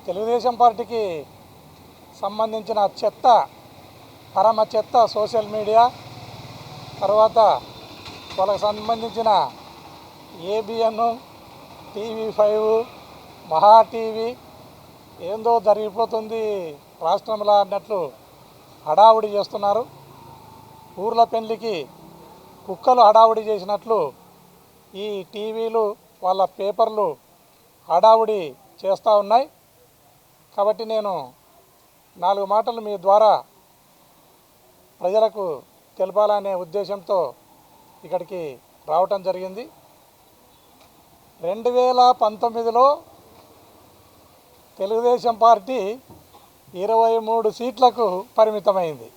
తెలుగుదేశం పార్టీకి సంబంధించిన చెత్త, పరమ చెత్త సోషల్ మీడియా, తర్వాత వాళ్ళకి సంబంధించిన ఏబిఎన్, టీవీ5, మహా టీవీ ఏందో జరిగిపోతుంది రాష్ట్రంలో అన్నట్లు హడావుడి చేస్తున్నారు. ఊర్ల పెళ్లికి కుక్కలు హడావుడి చేసినట్లు ఈ టీవీలు వాళ్ళ పేపర్లు హడావుడి చేస్తూ ఉన్నాయి. కాబట్టి నేను 4 మాటలు మీ ద్వారా ప్రజలకు తెలపాలనే ఉద్దేశంతో ఇక్కడికి రావటం జరిగింది. 2019లో తెలుగుదేశం పార్టీ 23 సీట్లకు పరిమితమైంది.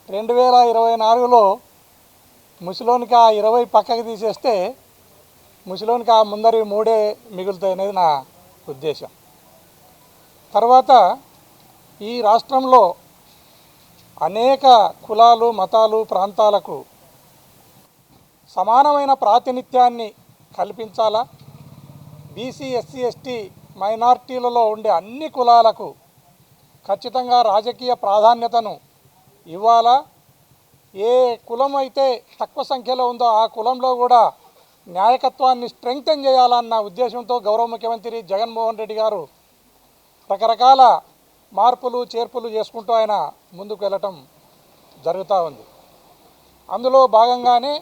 2024లో ముసిలోనికి ఆ 20 పక్కకు తీసేస్తే ముసిలోనికి ఆ ముందరి 3 మిగులుతాయి అనేది నా ఉద్దేశం. తర్వాత ఈ రాష్ట్రంలో అనేక కులాలు, మతాలు, ప్రాంతాలకు సమానమైన ప్రాతినిధ్యాన్ని కల్పించాలా, బీసీ, ఎస్సీ, ఎస్టీ, మైనార్టీలలో ఉండే అన్ని కులాలకు ఖచ్చితంగా రాజకీయ ప్రాధాన్యతను ఇవ్వాలా, ఏ కులం అయితే తక్కువ సంఖ్యలో ఉందో ఆ కులంలో కూడా న్యాయకత్వాన్ని స్ట్రెంగ్తెన్ చేయాలన్న ఉద్దేశంతో గౌరవ ముఖ్యమంత్రి జగన్మోహన్ రెడ్డి గారు రకరకాల మార్పులు చేర్పులు చేసుకుంటూ ఆయన ముందుకు వెళ్ళటం జరుగుతూ ఉంది. అందులో భాగంగానే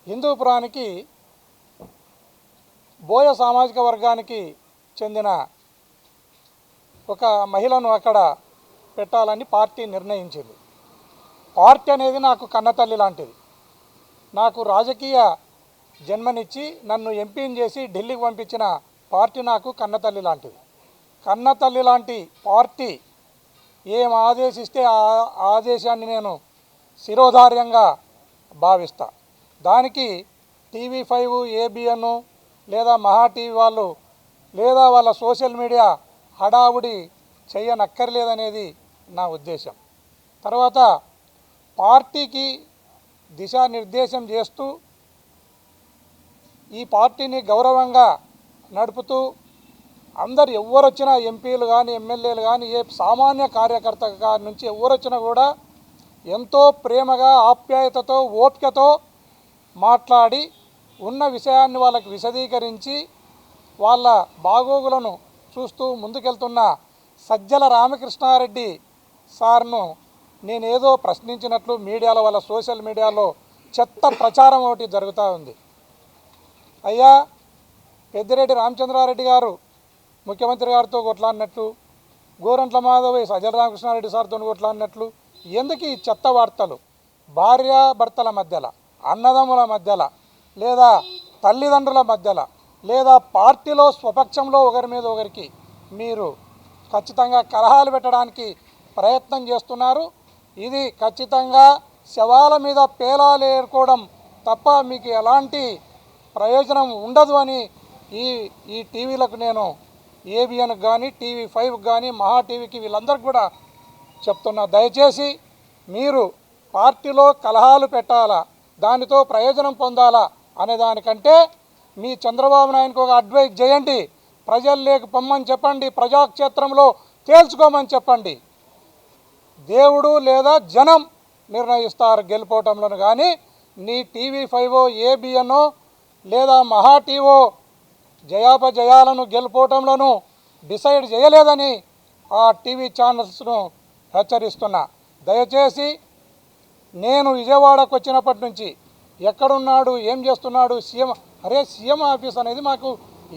హిందూపురానికి బోయ సామాజిక వర్గానికి చెందిన ఒక మహిళను అక్కడ పెట్టాలని పార్టీ నిర్ణయించింది. పార్టీ అనేది నాకు కన్నతల్లి లాంటిది. నాకు రాజకీయ జన్మనిచ్చి నన్ను ఎంపీని చేసి ఢిల్లీకి పంపించిన పార్టీ నాకు కన్నతల్లి లాంటిది. కన్నతల్లి లాంటి పార్టీ ఏం ఆదేశిస్తే ఆ ఆదేశాన్ని నేను శిరోధార్యంగా భావిస్తా. దానికి టీవీ5, ఏబిఎన్ లేదా మహా టీవీ వాళ్ళు లేదా వాళ్ళ సోషల్ మీడియా హడావుడి చేయనక్కర్లేదనేది నా ఉద్దేశం. తర్వాత పార్టీకి దిశానిర్దేశం చేస్తూ ఈ పార్టీని గౌరవంగా నడుపుతూ అందరు ఎవరొచ్చినా ఎంపీలు కానీ ఎమ్మెల్యేలు కానీ ఏ సామాన్య కార్యకర్త నుంచి ఎవరొచ్చినా కూడా ఎంతో ప్రేమగా ఆప్యాయతతో ఓపికతో మాట్లాడి ఉన్న విషయాన్ని వాళ్ళకి విశదీకరించి వాళ్ళ బాగోగులను చూస్తూ ముందుకెళ్తున్న సజ్జల రామకృష్ణారెడ్డి సార్ను నేనేదో ప్రశ్నించినట్లు మీడియాలో వాళ్ళ సోషల్ మీడియాలో చెత్త ప్రచారం ఒకటి జరుగుతూ ఉంది. అయ్యా, పెద్దిరెడ్డి రామచంద్రారెడ్డి గారు ముఖ్యమంత్రి గారితో కొట్లాడినట్లు, గోరంట్ల మాధవ్ సజ్జల రామకృష్ణారెడ్డి సార్తో కొట్లాడినట్లు ఎందుకు ఈ చెత్త వార్తలు? భార్యాభర్తల మధ్యలో, అన్నదమ్ముల మధ్యలో, లేదా తల్లిదండ్రుల మధ్యలో, లేదా పార్టీలో స్వపక్షంలో ఒకరి మీద ఒకరికి మీరు ఖచ్చితంగా కలహాలు పెట్టడానికి ప్రయత్నం చేస్తున్నారు. ఇది ఖచ్చితంగా శవాల మీద పేలాలు ఏరుకోవడం తప్ప మీకు ఎలాంటి ప్రయోజనం ఉండదు అని ఈ టీవీలకు నేను ఏబిఎన్కి కానీ టీవీ5కి కానీ మహా టీవీకి వీళ్ళందరికీ కూడా చెప్తున్నా. దయచేసి మీరు పార్టీలో కలహాలు పెట్టాలా, దానితో ప్రయోజనం పొందాలా అనే దానికంటే మీ చంద్రబాబు నాయుడుకి ఒక అడ్వైజ్ చేయండి. ప్రజలు లేక పొమ్మని చెప్పండి, ప్రజాక్షేత్రంలో తేల్చుకోమని చెప్పండి. దేవుడు లేదా జనం నిర్ణయిస్తారు గెలుపోవటంలో. కానీ నీ టీవీ5, ఏబిఎన్ లేదా మహా టీవో జయాపజయాలను గెలుపోవటంలోనూ డిసైడ్ చేయలేదని ఆ టీవీ ఛానల్స్ను హెచ్చరిస్తున్నా. దయచేసి నేను విజయవాడకు వచ్చినప్పటి నుంచి ఎక్కడున్నాడు, ఏం చేస్తున్నాడు, సీఎం ఆఫీస్ అనేది మాకు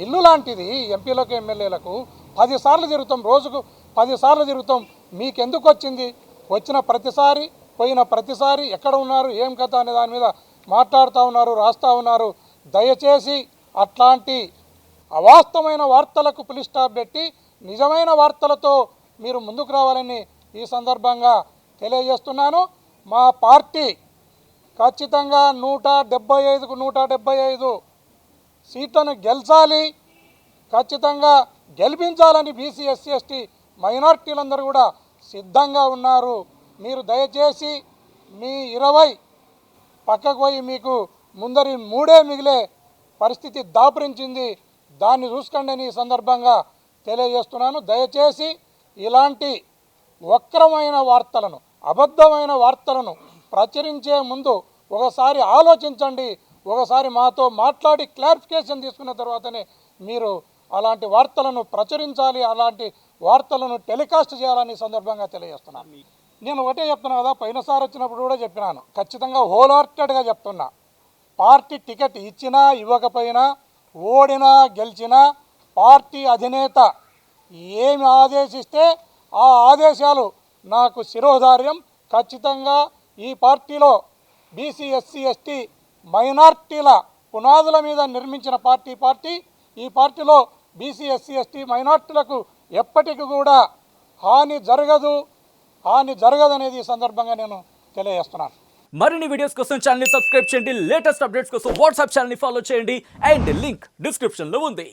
ఇల్లు లాంటిది. ఎంపీలకు ఎమ్మెల్యేలకు 10 సార్లు తిరుగుతాం, రోజుకు 10 సార్లు తిరుగుతాం. మీకెందుకు వచ్చింది? వచ్చిన ప్రతిసారి పోయిన ప్రతిసారి ఎక్కడ ఉన్నారు, ఏం కథ అనే దాని మీద మాట్లాడుతూ ఉన్నారు, రాస్తూ ఉన్నారు. దయచేసి అట్లాంటి అవాస్తవమైన వార్తలకు పులి స్టాప్ పెట్టి నిజమైన వార్తలతో మీరు ముందుకు రావాలని ఈ సందర్భంగా తెలియజేస్తున్నాను. మా పార్టీ ఖచ్చితంగా 175కు 175 సీట్లను గెలిచాలి, ఖచ్చితంగా గెలిపించాలని బీసీ, ఎస్సీ, ఎస్టీ మైనార్టీలందరూ కూడా సిద్ధంగా ఉన్నారు. మీరు దయచేసి మీ 20 పక్కకు పోయి మీకు ముందరి 3 మిగిలే పరిస్థితి దాపురించింది. దాన్ని చూసుకోండి అని ఈ సందర్భంగా తెలియజేస్తున్నాను. దయచేసి ఇలాంటి వక్రమైన వార్తలను, అబద్ధమైన వార్తలను ప్రచురించే ముందు ఒకసారి ఆలోచించండి. ఒకసారి మాతో మాట్లాడి క్లారిఫికేషన్ తీసుకున్న తర్వాతనే మీరు అలాంటి వార్తలను ప్రచురించాలి, అలాంటి వార్తలను టెలికాస్ట్ చేయాలని సందర్భంగా తెలియజేస్తున్నాను. నేను ఒకటే చెప్తున్నా కదా, పోయినసారి వచ్చినప్పుడు కూడా చెప్పినాను, ఖచ్చితంగా హోల్ హార్టెడ్గా చెప్తున్నా, పార్టీ టికెట్ ఇచ్చినా ఇవ్వకపోయినా, ఓడినా గెలిచినా పార్టీ అధినేత ఏమి ఆదేశిస్తే ఆ ఆదేశాలు నాకు శిరోధార్యం. ఖచ్చితంగా ఈ పార్టీలో బీసీ ఎస్సీ ఎస్టీ మైనార్టీల పునాదుల మీద నిర్మించిన పార్టీ ఈ పార్టీలో బీసీ ఎస్సీ ఎస్టీ మైనార్టీలకు ఎప్పటికీ కూడా హాని జరగదనేది ఈ సందర్భంగా నేను తెలియజేస్తున్నాను. మరిన్ని వీడియోస్ కోసం ఛానల్ ని సబ్స్క్రైబ్ చేయండి. లేటెస్ట్ అప్డేట్స్ కోసం వాట్సాప్ ఛానల్ ని ఫాలో చేయండి. అండ్ లింక్ డిస్క్రిప్షన్ లో ఉంది.